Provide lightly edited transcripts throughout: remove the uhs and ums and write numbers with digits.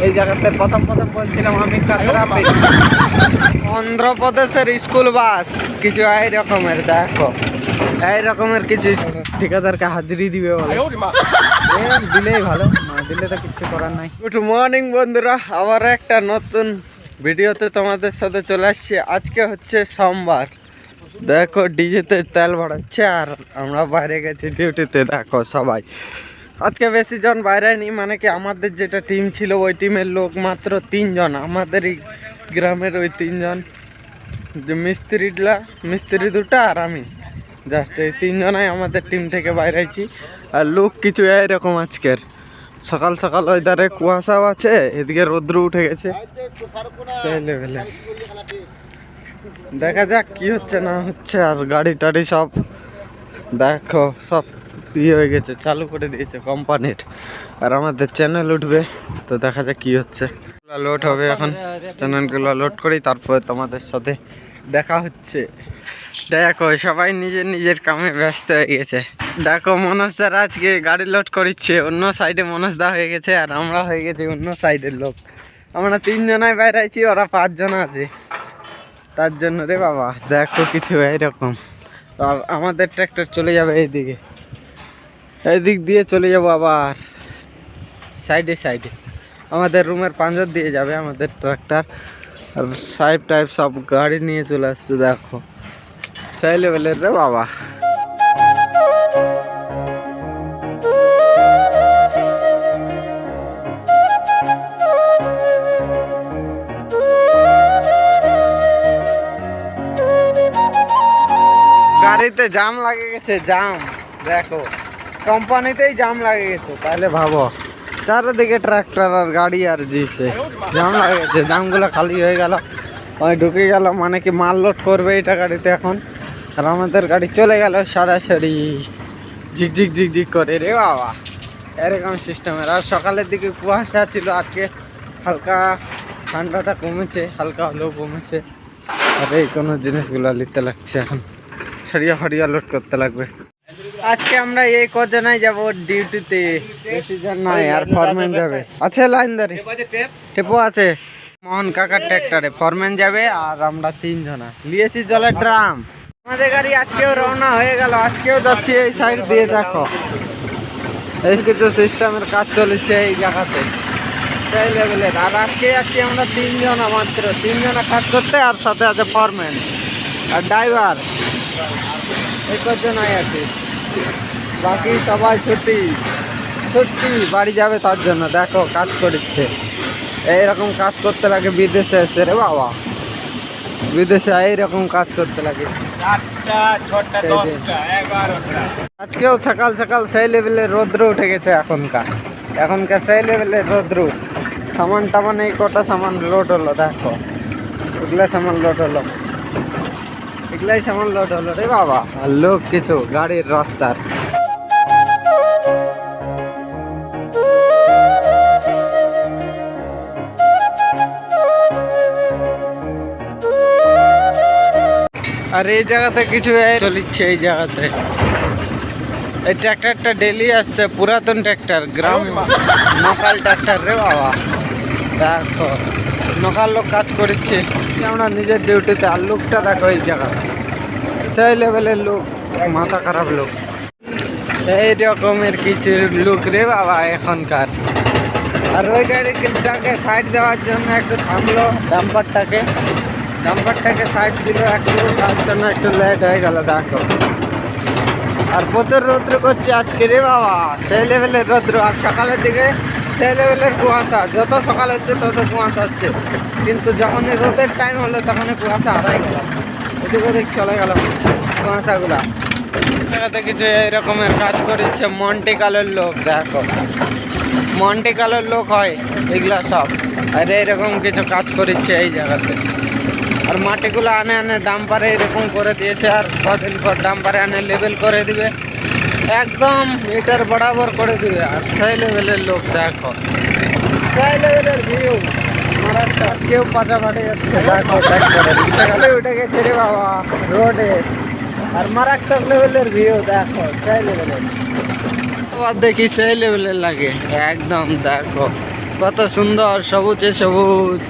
এই জায়গাতে প্রথম বলছিলাম আমি কাকরাপি। অন্ধ্রপ্রদেশের স্কুল বাস কিছু এই রকমের, দেখো এই রকমের কিছু ঠিকাদারকে হাজিরি দিবে বলে, দিলেই ভালো, না দিলে তো কিছু করার নাই। গুড মর্নিং বন্ধুরা, আবার একটা নতুন ভিডিওতে তোমাদের সাথে চলে আসছি। আজকে হচ্ছে সোমবার, দেখো ডিজেতে তেল ভরাচ্ছে আর আমরা বাইরে গেছি ডিউটিতে। দেখো সবাই আজকে বেশি জন বাইরে নি, মানে কি আমাদের যেটা টিম ছিল ওই টিমের লোক মাত্র 3 জন, আমাদের এই গ্রামের ওই 3 জন, যে মিস্ত্রি দুটা আর আমি, জাস্ট এই 3 জনাই আমাদের টিম থেকে বাইরে আছি। আর লোক কিছু এরকম আজকের সকাল সকাল ওইধারে কুয়াশাও আছে, এদিকে রৌদ্র উঠে গেছে সেই লেভেলে। দেখা যাক কি হচ্ছে না হচ্ছে। আর গাড়ি টাড়ি সব দেখো সব ইয়ে হয়ে গেছে, চালু করে দিয়েছে কোম্পানির। আর আমাদের চ্যানেল উঠবে, তো দেখা যাক কি হচ্ছে। লোড হবে এখন, চ্যানেলগুলো লোড করি, তারপরে তোমাদের সাথে দেখা হচ্ছে। দেখো সবাই নিজের কামে ব্যস্ত হয়ে গেছে। দেখো মনোজদার আজকে গাড়ি লোড করিচ্ছে, অন্য সাইডে মনোজদা হয়ে গেছে আর আমরা হয়ে গেছি অন্য সাইডের লোক। আমরা 3 জনাই বাইরে আছি, ওরা 5 জন আছে, তার জন্য রে বাবা দেখো কিছু এইরকম। আমাদের ট্র্যাক্টর চলে যাবে এইদিকে, এই দিক দিয়ে চলে যাবো আবার সাইডে আমাদের রুমের পাঞ্জার দিয়ে যাবে আমাদের ট্রাক্টর। আর সাইড টাইপ সব গাড়ি নিয়ে চলে আসছে, দেখো সেই লেভেলের রে বাবা। গাড়িতে জাম লাগে গেছে, জাম দেখো কোম্পানিতেই জাম লাগে গেছে, তাহলে ভাবো চারিদিকে ট্রাক্টর আর গাড়ি আর জিসে জাম লাগে গেছে। জামগুলো খালি হয়ে গেল, ওই ঢুকে গেল, মানে কি মাল লোড করবে এটা গাড়িতে এখন। আর আমাদের গাড়ি চলে গেল সারাসারি ঝিকঝিক করে রে বাবা, এরকম সিস্টেমের। আর সকালের দিকে কুয়াশা ছিল, আজকে হালকা ঠান্ডাটা কমেছে, হালকা হলেও কমেছে। আর এই কোনো জিনিসগুলো নিতে লাগছে, এখন ফাড়িয়া লোড করতে লাগবে। আজকে আমরা এই কজনাই যাব ডিউটিতে, বেশি জন নাই। আর ফরম্যান যাবে, আছে লাইন ধরে টেপো আছে, মোহন কাকার ট্র্যাক্টরে ফরম্যান যাবে। আর আমরা 3 জনা নিয়েছি জলের ড্রাম। আমাদের গাড়ি আজকেও রওনা হয়ে গেল, আজকেও যাচ্ছি এই সাইড দিয়ে। দেখো এই কিছু সিস্টেমের কাজ চলেছে এই জায়গাতে সেই লেভেলের। আর আজকে যাচ্ছি আমরা 3 জনা, মাত্র 3 জনা কাজ করতে, আর সাথে আছে ফরম্যান আর ড্রাইভার, এই কজনাই আছে। বাকি সবাই ছুটি বাড়ি যাবে, তার জন্য দেখো কাজ করছে। এইরকম কাজ করতে লাগে বিদেশে এসে রে বাবা, বিদেশে এইরকম কাজ করতে লাগে। আজকেও সকাল সেই লেভেলের রৌদ্র উঠে গেছে, এখনকার সেই লেভেলের রৌদ্র। সামান টামান এই কটা সামান লোড হলো, দেখো এগুলা সামান লোড হলো, এগুলাই সামান লোড হলো রে বাবা। আর লোক কিছু গাড়ির রাস্তার। আর এই জায়গাতে কিছু চলিচ্ছে, এই জায়গাতে এই ট্র্যাক্টরটা ডেলি আসছে, পুরাতন ট্র্যাক্টর, গ্রাম নকাল ট্র্যাক্টর রে বাবা। দেখো নকাল লোক কাজ করছে, আমরা নিজের ডিউটিতে। আর লোকটা দেখো এই জায়গা সেই লেভেলের লোক, মাথা খারাপ লোক, এই রকমের কিছু লোক রে বাবা এখনকার। আর ওই গাড়িটাকে সাইড দেওয়ার জন্য একটু থামলো, ডাম্পারটাকে সাইড দিল একটু, তার জন্য একটু লেট হয়ে গেল। দেখো আর প্রচুর রৌদ্র করছে আজকে রে বাবা, সেই লেভেলের রৌদ্র। আর সকালের দিকে সেই লেভেলের কুয়াশা, যত সকাল হচ্ছে তত কুয়াশা হচ্ছে, কিন্তু যখনই রোদের টাইম হলো তখনই কুয়াশা হারাই গেল, ওদিক চলে গেল কুয়াশাগুলা। জায়গাতে কিছু এইরকমের কাজ করছে মন্টি কালের লোক, দেখো মন্টি কালের লোক হয় এগুলা সব। আর এইরকম কিছু কাজ করছে এই জায়গাতে। আর মাটিগুলো আনে ডাম্পারে এরকম করে দিয়েছে, আর কদিন পর ডাম্পারে আনে লেবেল করে দিবে, একদম মিটার বরাবর করে দিবে। আর সেই লেভেলের লোক, দেখো সেই লেভেলের ভিউ। কেউ পাচা ফাটে যাচ্ছে, দেখো ট্র্যাক্টরে উঠে গেছে রে বাবা রোডে। আর মারাত্মক লেভেলের ভিউ, দেখো সেই লেভেলের। আবার দেখি সেই লেভেলের লাগে একদম। দেখো কত সুন্দর সবুজে সবুজ।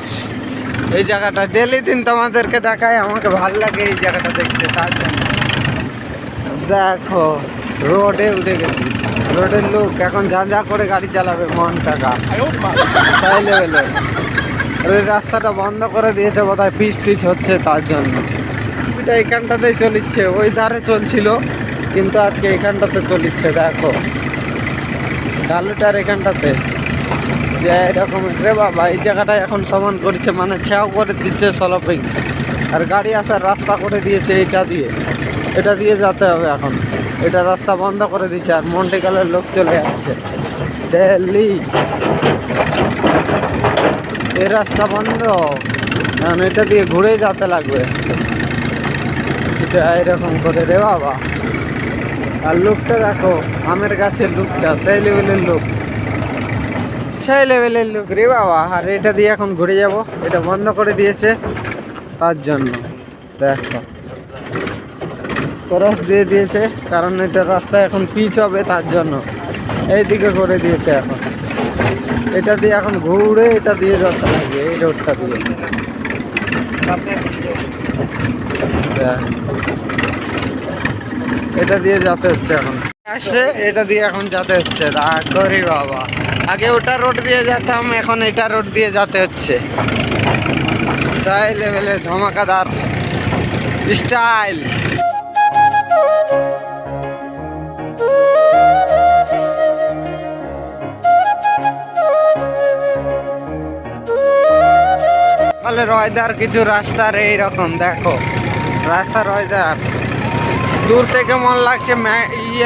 এই জায়গাটা ডেলি দিন তোমাদেরকে দেখায়, আমাকে ভাল লাগে এই জায়গাটা দেখতে। তার জন্য দেখো রোডে উঠে গেছি। রোডের লোক এখন যা করে গাড়ি চালাবে মন টাকা তাই লেভেলের। ওই রাস্তাটা বন্ধ করে দিয়েছে বোধহয়, পিচ টিচ হচ্ছে তার জন্য। এটা এইখানটাতেই চলিচ্ছে, ওই ধারে চলছিল কিন্তু আজকে এইখানটাতে চলিচ্ছে। দেখো ডালুটার এখানটাতে যে এরকম রে বাবা, এই জায়গাটা এখন সমান করছে, মানে ছেও করে দিচ্ছে স্লোপিং। আর গাড়ি আসার রাস্তা করে দিয়েছে এটা দিয়ে যেতে হবে এখন। এটা রাস্তা বন্ধ করে দিচ্ছে আর মন্টিকালের লোক চলে যাচ্ছে দিল্লি। এই রাস্তা বন্ধ, কারণ এটা দিয়ে ঘুরে যেতে লাগবে। এটা এরকম করে রে বাবা। আর লোকটা দেখো, আমের গাছের লোকটা সেই লেভেলের লোক রে বাবা। আর এটা দিয়ে এখন ঘুরে যাব, এটা বন্ধ করে দিয়েছে তার জন্য। দেখো ক্রস দিয়ে দিয়েছে, কারণ এটা রাস্তা এখন পিচ হবে তার জন্য এইদিকে করে দিয়েছে। এখন এটা দিয়ে এখন ঘুরে এটা দিয়ে যেতে লাগবে, এই রোডটা দিয়ে। এটা দিয়ে যেতে হচ্ছে এখন, আসছে এটা দিয়ে এখন যেতে হচ্ছে। করি বাবা, আগে ওটা রোড দিয়ে যেতাম, এখন এটা রোড দিয়ে যেতে হচ্ছে। সেই লেভেলের ধমাকাদার স্টাইল। তাহলে রয়দার কিছু রাস্তার এইরকম দেখো, রাস্তার রয়দার দূর থেকে মন লাগছে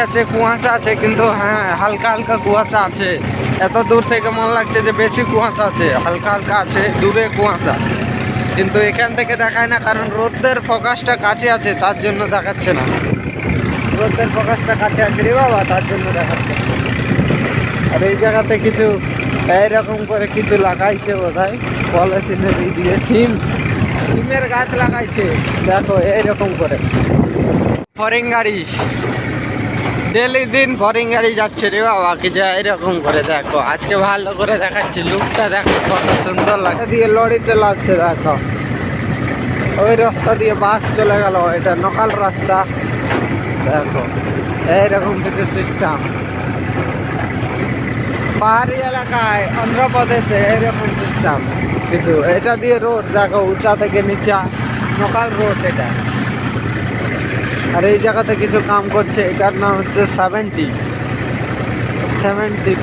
আছে, কুয়াশা আছে, কিন্তু হ্যাঁ হালকা হালকা কুয়াশা আছে। এত দূর থেকে মন লাগছে যে বেশি কুয়াশা আছে, হালকা হালকা আছে, দূরে কুয়াশা, কিন্তু এখান থেকে দেখায় না, কারণ রোদের ফোকাসটা কাছে আছে তার জন্য দেখাচ্ছে না। রোদের ফোকাসটা কাছে আছে রে বাবা, তার জন্য দেখাচ্ছে। আর এই জায়গাতে কিছু এইরকম করে কিছু লাগাইছে বোধহয় পলিথিনের দিয়ে, সিমের গাছ লাগাইছে। দেখো এইরকম করে ফরিং গাড়ি, ডেলি দিন ফরিং গাড়ি যাচ্ছে রে বাবা। কি যে এরকম করে দেখো, আজকে ভালো করে দেখাচ্ছি। লুকটা দেখো কত সুন্দর লাগে, দিয়ে লরিতে লাগছে। দেখো ওই রাস্তা দিয়ে বাস চলে গেল, এটা লোকাল রাস্তা। দেখো এইরকম কিছু সিস্টেম পাহাড়ি এলাকায়, অন্ধ্রপ্রদেশে এইরকম সিস্টেম কিছু। এটা দিয়ে রোড দেখো উঁচা থেকে নিচা, লোকাল রোড এটা। আর এই জায়গাতে কিছু কাম করছে, এটার নাম হচ্ছে 70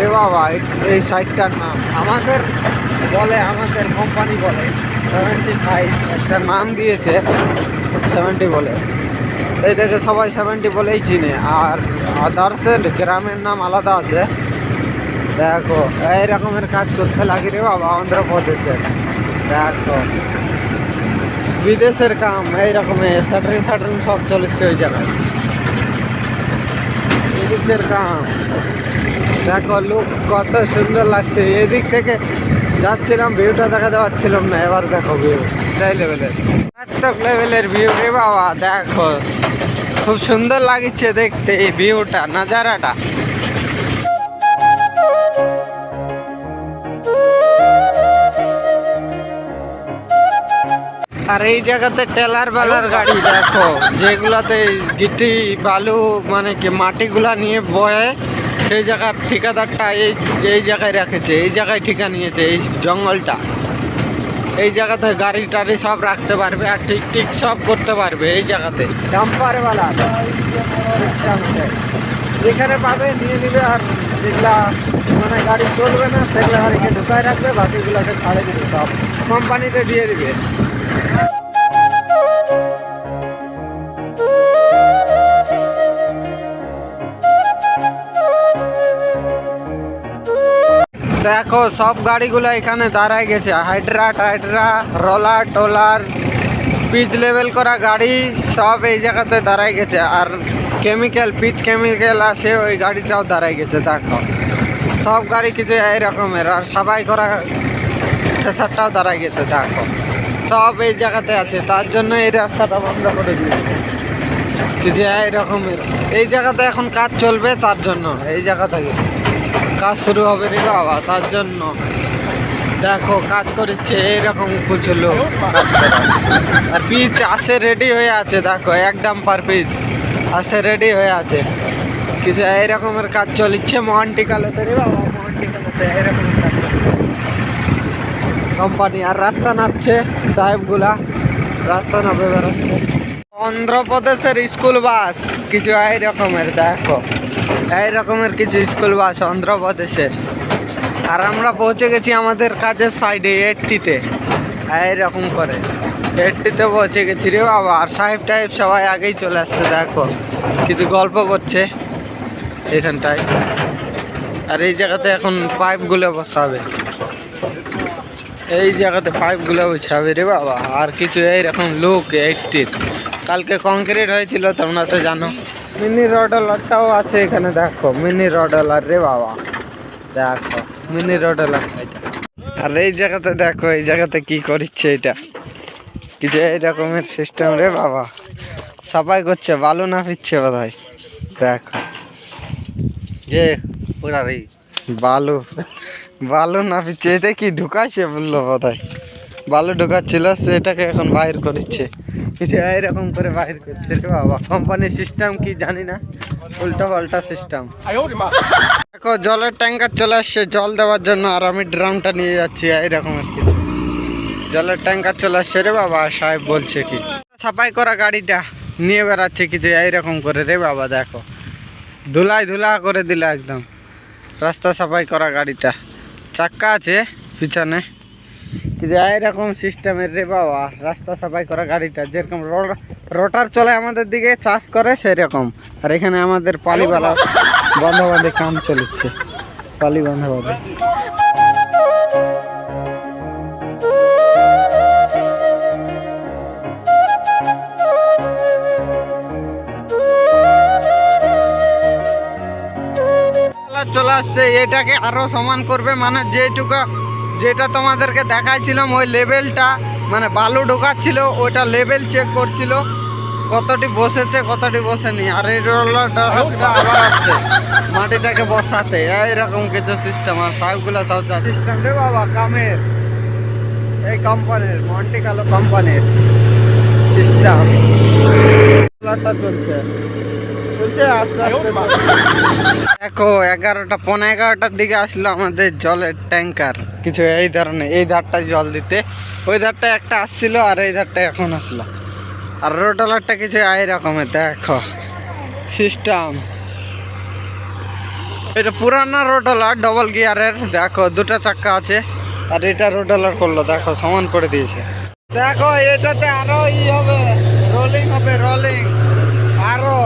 রে বাবা। এই সাইটটার নাম আমাদের কোম্পানি বলে 75, একটা নাম দিয়েছে 70 বলে। এইটাকে সবাই 70 বলেই চিনে, আর আদার্সের গ্রামের নাম আলাদা আছে। দেখো এই রকমের কাজ করতে লাগে রে বাবা অন্ধ্রপ্রদেশের। দেখো বিদেশের কাম এই রকমের শাটারিং ফাটারিং সব চলেছে ওই জায়গায়, বিদেশের কাম। দেখো লুক কত সুন্দর লাগছে। এদিক থেকে যাচ্ছিলাম, ভিউটা দেখাতে পারছিলাম না, এবার দেখো ভিউ সেই লেভেলের ভিউ রে বাবা। দেখো খুব সুন্দর লাগছে দেখতে এই ভিউটা, নাজারাটা। আর এই জায়গাতে টেলার বেলার গাড়ি দেখো, যেগুলাতে গিটি বালু মানে কি মাটিগুলা নিয়ে বয়ে, সেই জায়গার ঠিকাদারটা এই জায়গায় রেখেছে, এই জায়গায় ঠিকা নিয়েছে এই জঙ্গলটা। এই জায়গাতে গাড়ি টাড়ি সব রাখতে পারবে আর ঠিক সব করতে পারবে এই জায়গাতে। ডাম্পার বেলা যেখানে পাবে নিয়ে নিবে, আর যেগুলা মানে গাড়ি চলবে না সেগুলো গাড়িকে ঢুকায় রাখবে, বাকিগুলোকে ছাড়ে দিবে, সব কোম্পানিতে দিয়ে দিবে। দেখো সব গাড়িগুলো এখানে দাঁড়ায় গেছে, হাইড্রা রোলার টোলার পিচ লেভেল করা গাড়ি সব এই জায়গাতে দাঁড়ায় গেছে। আর পিচ কেমিক্যাল আছে, ওই গাড়িটাও দাঁড়ায় গেছে। দেখো সব গাড়ি কিছু এই রকমের, আর সাবাই করা ট্রেসারটাও দাঁড়ায় গেছে। দেখো সব এই জায়গাতে আছে, তার জন্য এই রাস্তাটা বন্ধ করে দিয়েছে। কিছু এই রকমের এই জায়গাতে এখন কাজ চলবে, তার জন্য এই জায়গা থেকে কাজ শুরু হবে রে বাবা, তার জন্য দেখো কাজ করছে এইরকম কিছু লোক কাজ করে। আর পিচ আসে রেডি হয়ে আছে, দেখো এক ডাম্পার পিচ আসে রেডি হয়ে আছে। কিছু এইরকমের কাজ চলছে মহান্টিকালেতে রে বাবা, মহান্টিকালেতে এইরকম কাজ কোম্পানি। আর রাস্তা নামছে সাহেবগুলা, রাস্তা নামে বেরোচ্ছে। অন্ধ্রপ্রদেশের স্কুল বাস কিছু এই রকমের, দেখো এই রকমের কিছু স্কুল বাস অন্ধ্রপ্রদেশের। আর আমরা পৌঁছে গেছি আমাদের কাজের সাইডে 80-তে, এইরকম করে 80-তে পৌঁছে গেছি রে বাবা। আর সাহেব টাহেব সবাই আগেই চলে আসছে, দেখো কিছু গল্প করছে এখানটায়। আর এই জায়গাতে এখন পাইপগুলো বসাবে, এই জায়গাতে পাইপগুলো বসাবে রে বাবা। আর কিছু এইরকম লোক 80-র। কালকে কংক্রিট হয়েছিল তোমরা তো জানো। মিনি রডলারটাও আছে এখানে, দেখো মিনি রডলার রে বাবা, দেখো মিনি রডলার। আর এই জায়গাতে দেখো, এই জায়গাতে কি করছে এটা, কিছু এই রকমের সিস্টেম রে বাবা। সাফাই করছে, বালু না ফিরছে বোধহয়, দেখো বালু বালু না ফিরছে। এটা কি ঢুকাইছে বললো বোধহয়, বালু ঢুকাচ্ছিল সেটাকে এখন বাইর করছে, কিছু এইরকম করে বাইর করছে রে বাবা। কোম্পানির সিস্টেম কি জানি না, উল্টা পাল্টা সিস্টেম। দেখো জলের ট্যাঙ্কার চলে আসছে জল দেওয়ার জন্য, আর আমি ড্রামটা নিয়ে যাচ্ছি। এইরকমের কিছু জলের ট্যাঙ্কার চলে আসছে রে বাবা। সাহেব বলছে কি সাফাই করা গাড়িটা নিয়ে বেড়াচ্ছে কিছু এইরকম করে রে বাবা। দেখো ধুলাই ধুলা করে দিল একদম, রাস্তা সাফাই করা গাড়িটা। চাক্কা আছে পিছনে, কিন্তু এইরকম সিস্টেমের রে বাবা। রাস্তা সাফাই করা গাড়িটা যেরকম রোটার চলে আমাদের দিকে চাষ করে সেরকম। আর এখানে আমাদের পালিবালা বন্ধবান্ধে কাম চলছে, পালি বন্ধবান্ধে। চলে আসছে, এটাকে আরো সমান করবে, মানে যেটা তোমাদেরকে দেখাইছিলাম ওই লেভেলটা, মানে বালু ঢোকাচ্ছিল ওইটা লেভেল চেক করছিল কতটি বসেছে কতটি বসেনি। আর এই রোলারটা আবার আসছে মাটিটাকে বসাতে, এইরকম কিছু সিস্টেম। আর সবগুলো সব সিস্টেম রে বাবা কামের, এই কোম্পানির মন্টিকালো কোম্পানির সিস্টেম। রোলারটা চলছে আস্তে আস্তে। দেখো 11টা 11:15টার দিকে আসলো আমাদের জলের ট্যাঙ্কার কিছু এই ধরনের, এই ধারটায় জল দিতে। ওই ধারটা একটা আসছিল আর এই ধারটা এখন আসলো। আর রোটালারটা কিছু এই রকমের, দেখো সিস্টেম। এটা পুরানা রোটালার ডবল গিয়ারের, দেখো দুটা চাক্কা আছে। আর এটা রোটালার করলো, দেখো সমান করে দিয়েছে। দেখো এটাতে আরো হবে, রোলিং হবে, রোলিং আরো।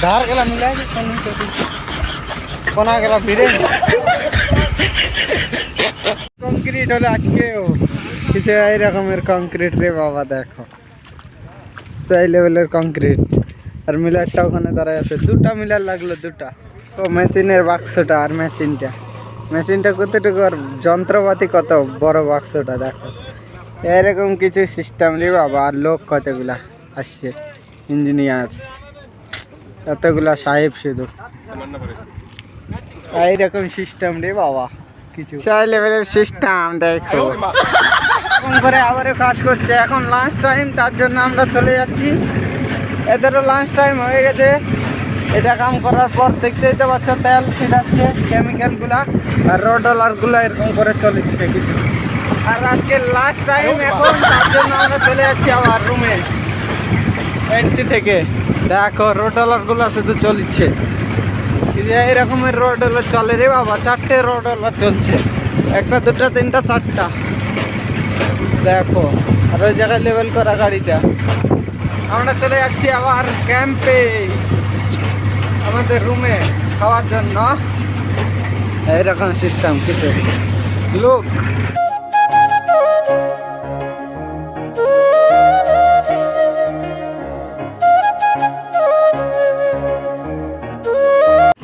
ধার গেলা মিলাই কোনা গেলা ভিড়ে। কংক্রিট হলে আজকেও কিছু এই রকমের কংক্রিট রে বাবা। দেখো সেই লেভেলের কংক্রিট। আর মিলারটা ওখানে দাঁড়ায় আছে, দুটা মিলার লাগলো, দুটা। তো মেশিনের বাক্সটা আর মেশিনটা কতটুকু, আর যন্ত্রপাতি কত বড় বাক্সটা। দেখো এরকম কিছু সিস্টেম রে বাবা। আর লোক কতগুলা আসছে, ইঞ্জিনিয়ার এতগুলা, সাহেব শুধু এইরকম সিস্টেম রে বাবা। কিছু সেই লেভেলের সিস্টেম। দেখো এরকম করে আবারও কাজ করছে। এখন লাঞ্চ টাইম, তার জন্য আমরা চলে যাচ্ছি। এদেরও লাঞ্চ টাইম হয়ে গেছে। এটা কাম করার পর দেখতেই তো পাচ্ছ তেল ছিটাচ্ছে, কেমিক্যালগুলা। আর রোডলারগুলো এরকম করে চলেছে কিছু। আর আজকে লাস্ট টাইম এখন, তার জন্য আমরা চলে যাচ্ছি আবার রুমে 80 থেকে। দেখো রোডলারগুলো শুধু চলছে, এই রকমের রোডলার চলে রে বাবা। 4টে রোডলার চলছে, একটা দুটা তিনটা চারটা। দেখো আর ওই জায়গায় লেভেল করা গাড়িটা। আমরা চলে যাচ্ছি আবার ক্যাম্পে, আমাদের রুমে খাওয়ার জন্য। এইরকম সিস্টেম কিছু লোক।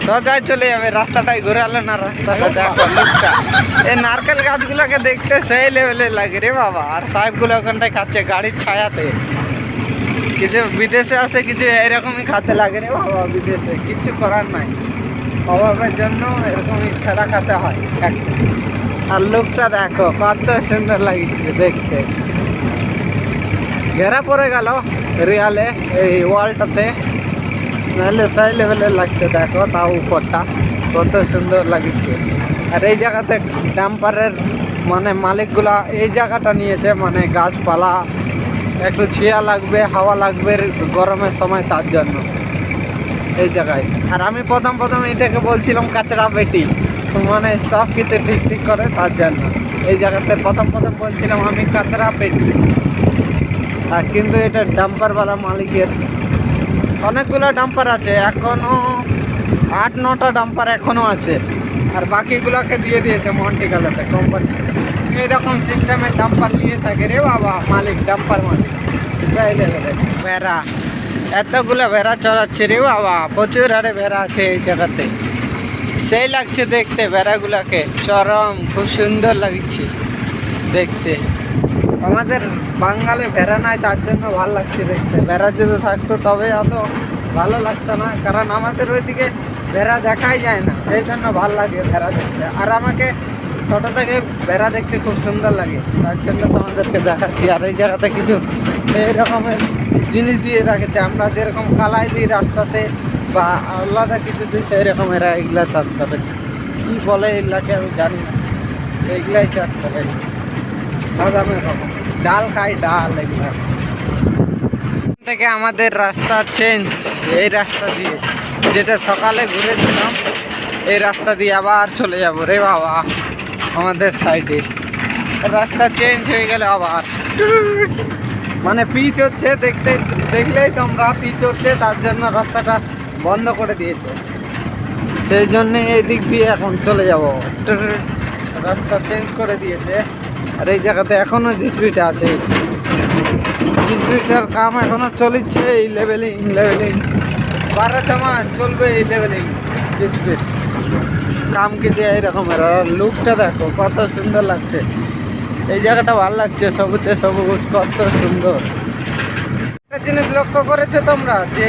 সোজায় চলে যাবে, রাস্তাটাই ঘোরালো না। রাস্তাটা দেখো লোকটা, এই নারকেল গাছগুলোকে দেখতে সেই লেভেলে লাগে রে বাবা। আর সাহেবগুলো ওখানটায় খাচ্ছে গাড়ির ছায়াতে। কিছু বিদেশে আসে কিছু এরকমই খাতে লাগে রে বাবা। বিদেশে কিচ্ছু করার নাই, অভাবের জন্য এরকমই খেলা খাতে হয়। আর লোকটা দেখো কত সুন্দর লাগছে দেখতে। ঘেরা পড়ে গেল রিয়ালে এই ওয়ালটাতে, নাহলে সেই লেভেলের লাগছে। দেখো তাও উপরটা কত সুন্দর লাগছে। আর এই জায়গাতে ডাম্পারের মানে মালিকগুলা এই জায়গাটা নিয়েছে, মানে গাছপালা একটু ছিয়া লাগবে, হাওয়া লাগবে গরমের সময়, তার জন্য এই জায়গায়। আর আমি প্রথম এটাকে বলছিলাম কাঁচরা পেটি, মানে সব কিছু ঠিক করে, তার জন্য এই জায়গাতে প্রথম বলছিলাম আমি কাঁচরা পেটি। আর কিন্তু এটা ডাম্পারওয়ালা মালিকের অনেকগুলো ডাম্পার আছে, এখনও 8-9টা ডাম্পার এখনও আছে। আর বাকিগুলোকে দিয়ে দিয়েছে মন্টিকালাতে কোম্পানি। এইরকম সিস্টেমের ডাম্পার নিয়ে থাকে রে বাবা মালিক, ডাম্পার মালিক। ভেড়া, এতগুলো ভেড়া চড়াচ্ছে রে বাবা, প্রচুর হারে ভেড়া আছে এই জায়গাতে। সেই লাগছে দেখতে ভেড়াগুলাকে, চরম খুব সুন্দর লাগছে দেখতে। আমাদের বাঙালি ভেড়া নাই, তার জন্য ভালো লাগছে দেখতে। ভেড়া যদি থাকতো তবে অত ভালো লাগতো না, কারণ আমাদের ওইদিকে ভেড়া দেখাই যায় না, সেই জন্য ভালো লাগে ভেড়া দেখতে। আর আমাকে ছোট থেকে ভেড়া দেখতে খুব সুন্দর লাগে, তার জন্য তোমাদেরকে দেখাচ্ছি। আর এই জায়গাতে কিছু এই রকমের জিনিস দিয়ে রাখেছে, আমরা যেরকম কালাই দিই রাস্তাতে বা আলাদা কিছু দিই, সেই রকম এরা এগুলা চাষ করে। কী বলে এগুলাকে আমি জানি না, এইগুলাই চাষ করে। বাদামের রকম ডাল খাই, ডাল এগুলা থেকে। আমাদের রাস্তা চেঞ্জ, এই রাস্তা দিয়ে যেটা সকালে ঘুরেছিলাম, এই রাস্তা দিয়ে আবার চলে যাবো রে বাবা আমাদের সাইডে। রাস্তা চেঞ্জ হয়ে গেলে আবার মানে পিচ হচ্ছে, দেখলেই তোমরা পিচ হচ্ছে, তার জন্য রাস্তাটা বন্ধ করে দিয়েছে। সেই জন্যে এই দিক দিয়ে এখন চলে যাব, রাস্তা চেঞ্জ করে দিয়েছে। আর এই জায়গাতে এখনও জিসবিটা আছে, জিসবিটার কাম এখনও চলছে। এই লেভেলিং 12টা মাস চলবে এই লেভেলিং জিসবির কাম। কিছু এইরকমের লুকটা দেখো কত সুন্দর লাগছে, এই জায়গাটা ভালো লাগছে, সবুজ কত সুন্দর। একটা জিনিস লক্ষ্য করেছে তোমরা যে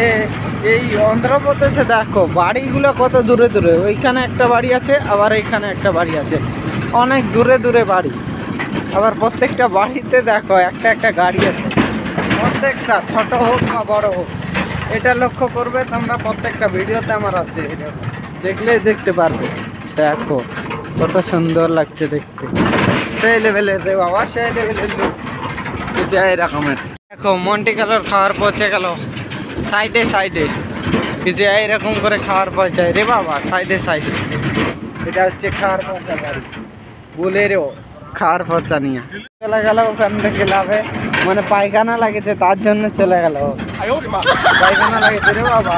এই অন্ধ্রপ্রদেশে দেখো বাড়িগুলো কত দূরে দূরে। ওইখানে একটা বাড়ি আছে, আবার এইখানে একটা বাড়ি আছে, অনেক দূরে বাড়ি। আবার প্রত্যেকটা বাড়িতে দেখো একটা গাড়ি আছে, প্রত্যেকটা ছোট হোক বা বড় হোক। এটা লক্ষ্য করবে তোমরা, প্রত্যেকটা ভিডিওতে আমার আছে, দেখলেই দেখতে পারবে। দেখো কত সুন্দর লাগছে দেখতে, সেই লেভেলের রে বাবা, সেই লেভেলের লোক এই রকমের। দেখো মন্টি কালার খাওয়ার পৌঁছে গেল সাইডে কিছু এইরকম করে খাওয়ার পৌঁছায় রে বাবা, সাইডে এটা হচ্ছে খাওয়ার পৌঁছা গাড়ি, বুলেরো খাওয়ার পৌঁছা নিয়ে চলে গেল। ওখান থেকে লাভে মানে পায়খানা লাগেছে, তার জন্য চলে গেল। পায়খানা লাগেছে রে বাবা,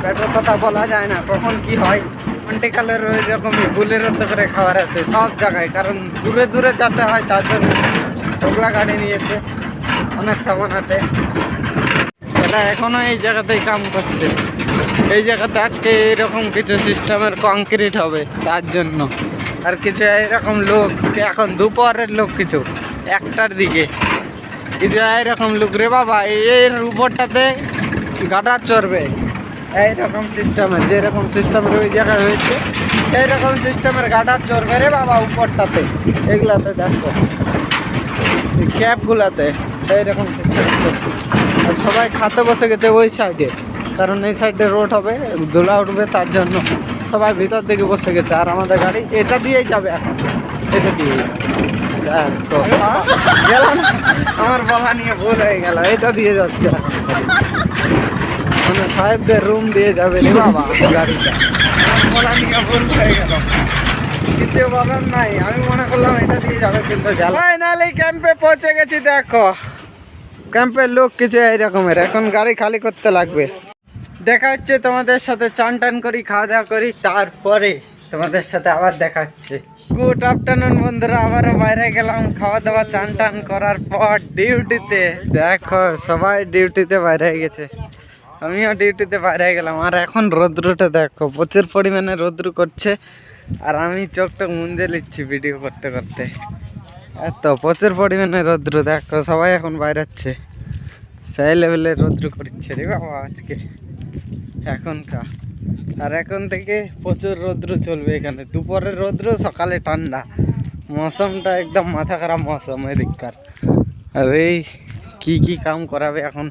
পেটের কথা বলা যায় না কখন কি হয়। মন্টিকালের ওই রকমই বুলেরো তো করে খাবার আছে সব জায়গায়, কারণ দূরে যেতে হয়, তার জন্য ওগুলা গাড়ি নিয়েছে, অনেক সামান হাতে। এরা এখনো এই জায়গাতেই কাম করছে। এই জায়গাতে আজকে এইরকম কিছু সিস্টেমের কংক্রিট হবে, তার জন্য। আর কিছু এইরকম লোক, এখন দুপুরের লোক, কিছু 1টার দিকে কিছু এইরকম লোক রে বাবা এর উপরটাতে গাডার চড়বে। এইরকম সিস্টেমের, যেরকম সিস্টেমের ওই জায়গায় হয়েছে, সেইরকম সিস্টেমের গাডার চড়বে রে বাবা উপরটাতে। এগুলাতে দেখো ক্যাবগুলাতে সেই রকম সিস্টেম। আর সবাই খাতে বসে গেছে ওই সাইডে, কারণ এই সাইডে রোড হবে, ধুলা উঠবে, তার জন্য সবাই ভিতর দিকে বসে গেছে। আর আমাদের গাড়ি এটা দিয়েই যাবে এখন, এটা দিয়ে গেলাম। আমার বলা নিয়ে ভুল হয়ে গেল, এটা দিয়ে যাচ্ছে মানে সাহেবদের রুম দিয়ে যাবে রে বাবা গাড়িটা। আমার বলা নিয়ে ভুল হয়ে গেল, কিছু বলার নাই। আমি মনে করলাম এটা দিয়ে যাবে, কিন্তু ফাইনালি ক্যাম্পে পৌঁছে গেছি। দেখো ক্যাম্পের লোক কিছু এইরকমের, এখন গাড়ি খালি করতে লাগবে। দেখা হচ্ছে তোমাদের সাথে, চান টান করি, খাওয়া দাওয়া করি, তারপরে তোমাদের সাথে আবার দেখা হচ্ছে। গুড আফটারনুন বন্ধুরা, আবারও বাইরে গেলাম খাওয়া দাওয়া চান টান করার পর ডিউটিতে। দেখো সবাই ডিউটিতে বাইরে গেছে, আমিও ডিউটিতে বাইরে গেলাম। আর এখন রোদ্রুটা দেখো, প্রচুর পরিমাণে রোদ্রু করছে। আর আমি চোখটা মুঞ্জে নিচ্ছি ভিডিও করতে করতে। এত প্রচুর পরিমাণে রোদ্রু দেখো, সবাই এখন বাইরাচ্ছে। সেই লেভেলের রোদ্রু করছে রে বাবা আজকে এখনকার। আর এখন থেকে প্রচুর রোদ্রু চলবে এখানে, দুপুরের রোদ্রু, সকালে ঠান্ডা। মৌসুমটা একদম মাথা খারাপ মৌসুম এদিককার। আর এই কি কাম করাবে এখন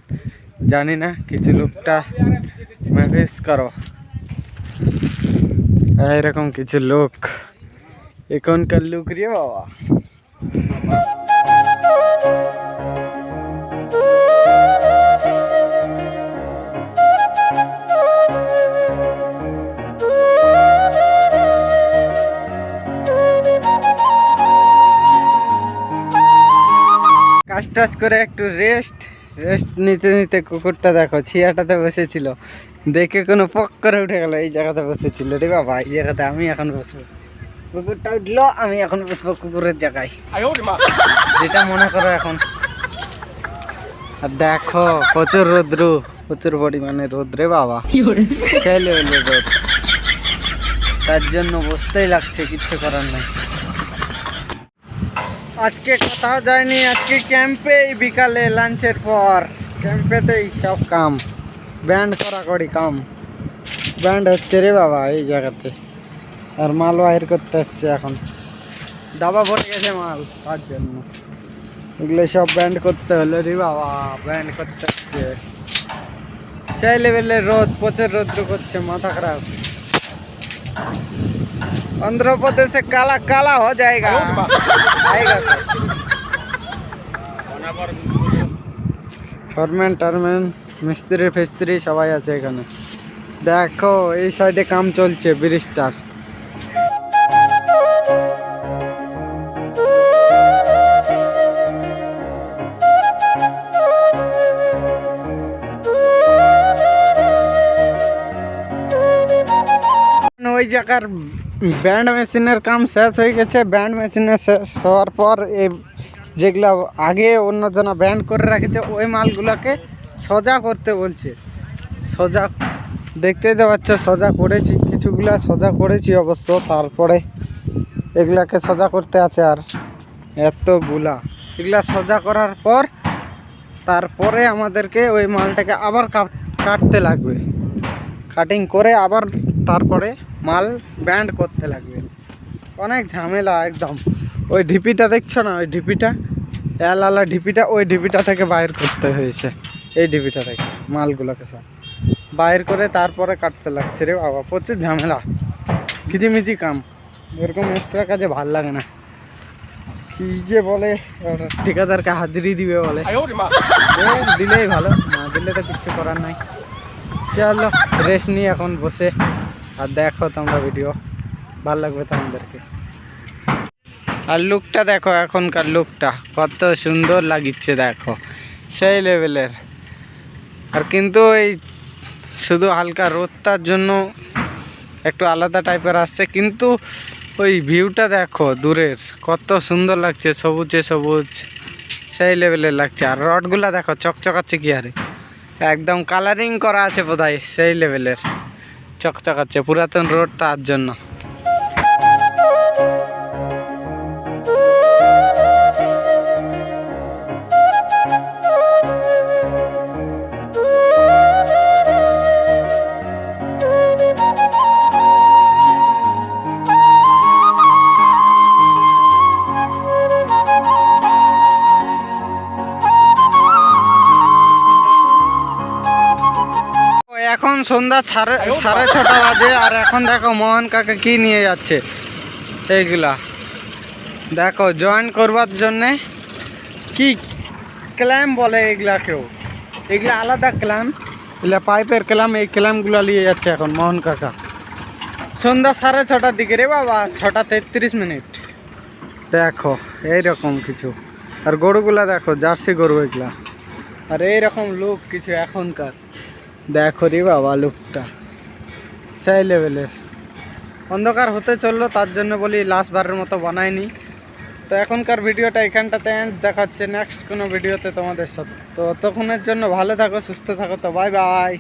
জানি না, কিছু লোকটা মেসেজ করো। এরকম কিছু লোক এখনকার লোক রে বাবা। কাজ টাজ করে একটু রেস্ট নিতে নিতে কুকুরটা দেখো ছিয়াটাতে বসেছিল, দেখে কোনো পক করে উঠে গেল। এই জায়গাতে বসেছিল রে বাবা, এই জায়গাতে আমি এখন বসবো। কুকুরটা উঠলো, আমি এখন বসবো কুকুরের জায়গায়, যেটা মনে করো এখন। আর দেখো প্রচুর রোদ্রু, প্রচুর পরিমাণে রোদ রে বাবা, সেই লেভেলের রোদ। তার জন্য বসতেই লাগছে, কিচ্ছু করার নাই। আজকে কোথাও যায়নি, আজকে ক্যাম্পে বিকালে লাঞ্চের পর ক্যাম্পেতেই সব কাম, ব্যান্ড কড়াকড়ি কাম। ব্যান্ড হচ্ছে রে বাবা এই জায়গাতে, আর মাল বাহির করতে হচ্ছে এখন। দাবা ভরে গেছে মাল, তার জন্য এগুলো সব ব্যান্ড করতে হলো রে বাবা, ব্যান্ড করতে হচ্ছে। সেই লেভেলের রোদ, প্রচুর রোদ্র করছে, মাথা খারাপ। आंध्र प्रदेश से काला काला हो जाएगा, आएगा तो। फॉरमैन टारमैन मिस्त्री फिस्त्री सबाई आछे एखाने। देखो এই সাইডে কাম চলছে ব্রিজটার। ওই জায়গার ব্যান্ড মেশিনের কাম শেষ হয়ে গেছে। ব্যান্ড মেশিনের শেষ হওয়ার পর এই যেগুলো আগে অন্যজনা ব্যান্ড করে রাখেছে ওই মালগুলোকে সোজা করতে বলছে। সোজা দেখতেই তো পাচ্ছ, সোজা করেছি, কিছুগুলা সোজা করেছি অবশ্য। তারপরে এগুলাকে সোজা করতে আছে, আর এতগুলা এগুলা সোজা করার পর তারপরে আমাদেরকে ওই মালটাকে আবার কাটতে লাগবে। কাটিং করে আবার তারপরে মাল ব্যান্ড করতে লাগবে। অনেক ঝামেলা একদম। ওই ঢিপিটা দেখছো না, ওই ঢিপিটা এলালা ঢিপিটা, ওই ঢিপিটা থেকে বাইর করতে হয়েছে। এই ঢিপিটা থেকে মালগুলোকে সব বাইর করে তারপরে কাটতে লাগছে রে বাবা, প্রচুর ঝামেলা, কিচিমিচি কাম। এরকম এক্সট্রা কাজে ভাল লাগে না। কি যে বলে ঠিকাদারকে হাজিরি দিবে বলে, দিলেই ভালো, না দিলে তো কিচ্ছু করার নাই। চলো রেস্ট নিয়ে এখন বসে আর দেখো তোমরা ভিডিও, ভাল লাগবে তোমাদেরকে। আর লুকটা দেখো, এখনকার লুকটা কত সুন্দর লাগিচ্ছে দেখো, সেই লেভেলের। আর কিন্তু এই শুধু হালকা রোদটার জন্য একটু আলাদা টাইপের আসছে, কিন্তু ওই ভিউটা দেখো দূরের কত সুন্দর লাগছে, সবুজে সবুজ, সেই লেভেলের লাগছে। আর রডগুলা দেখো চকচকাচ্ছে কি, আরে একদম কালারিং করা আছে বোধহয়, সেই লেভেলের চকচকাচ্ছে। পুরাতন রোড, তার জন্য। এখন সন্ধ্যা সাড়ে ছটা বাজে। আর এখন দেখো মোহন কাকা কি নিয়ে যাচ্ছে, এইগুলা দেখো জয়েন করবার জন্যে কি ক্ল্যাম্প বলে এগুলাকেও, এগুলা আলাদা ক্ল্যাম্প, এগুলা পাইপের ক্ল্যাম্প। এই ক্ল্যাম্পগুলো নিয়ে যাচ্ছে এখন মোহন কাকা সন্ধ্যা সাড়ে ছটার দিকে রে বাবা, 6:33। দেখো এইরকম কিছু। আর গরুগুলা দেখো, জার্সি গরু এগুলা। আর এইরকম লুক কিছু এখনকার, দেখো রে বাবা লুকটা সেই লেভেলের। অন্ধকার হতে চললো, তার জন্য বলি লাস্ট বারের মতো বানাইনি। তো এখনকার ভিডিওটা এখানটাতে দেখাচ্ছে, নেক্সট কোনো ভিডিওতে তোমাদের সাথে। তো ততক্ষণের জন্য ভালো থাকো, সুস্থ থাকো। তো বাই বাই।